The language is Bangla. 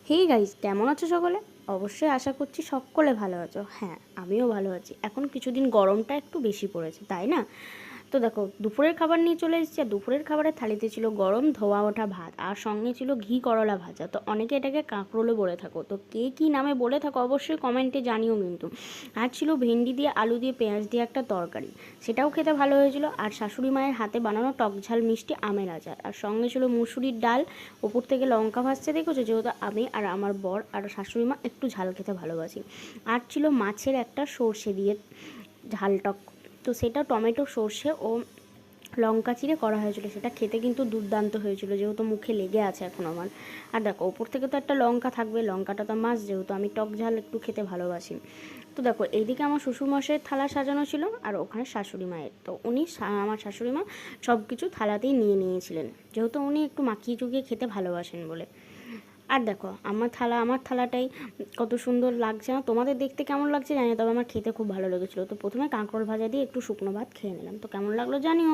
হে গাইস, কেমন আছো সকলে? অবশ্যই আশা করছি সকলে ভালো আছো। হ্যাঁ, আমিও ভালো আছি। এখন কিছুদিন গরমটা একটু বেশি পড়েছে, তাই না? তো দেখো, দুপুরের খাবার নিয়ে চলে এসেছি। আর দুপুরের খাবারের থালিতে ছিল গরম ধোয়া ওঠা ভাত, আর সঙ্গে ছিল ঘি করলা ভাজা। তো অনেকে এটাকে কাঁকরোলও বলে থাকো, তো কে কী নামে বলে থাকো অবশ্যই কমেন্টে জানিও কিন্তু। আর ছিল ভেন্ডি দিয়ে আলু দিয়ে পেঁয়াজ দিয়ে একটা তরকারি, সেটাও খেতে ভালো হয়েছিল। আর শাশুড়ি মায়ের হাতে বানানো টক ঝাল মিষ্টি আমের আচার, আর সঙ্গে ছিল মুসুরির ডাল। ওপর থেকে লঙ্কা ভাজতে দেখেছো, যেহেতু আমি আর আমার বর আর শাশুড়ি মা একটু ঝাল খেতে ভালোবাসি। আর ছিল মাছের একটা সর্ষে দিয়ে ঝাল টক, তো সেটা টমেটো সর্ষে ও লঙ্কা চিড়ে করা হয়েছিল। সেটা খেতে কিন্তু দুর্দান্ত হয়েছিল, যেহেতু মুখে লেগে আছে এখন আমার। আর দেখো, ওপর থেকে তো একটা লঙ্কা থাকবে, লঙ্কাটা তো মাছ, যেহেতু আমি টক ঝাল একটু খেতে ভালোবাসি। তো দেখো, এইদিকে আমার শ্বশুরমশাইয়ের থালা সাজানো ছিল, আর ওখানে শাশুড়ি মায়ের। তো উনি আমার শাশুড়ি মা সব কিছু থালাতেই নিয়ে নিয়েছিলেন, যেহেতু উনি একটু মাখিয়ে চুকিয়ে খেতে ভালোবাসেন বলে। আর দেখো, আমার থালাটাই কত সুন্দর লাগছে না? তোমাদের দেখতে কেমন লাগছে জানি না, তবে আমার খেতে খুব ভালো লেগেছিলো। তো প্রথমে কাঁকরোল ভাজা দিয়ে একটু শুকনো ভাত খেয়ে নিলাম। তো কেমন লাগলো জানিও।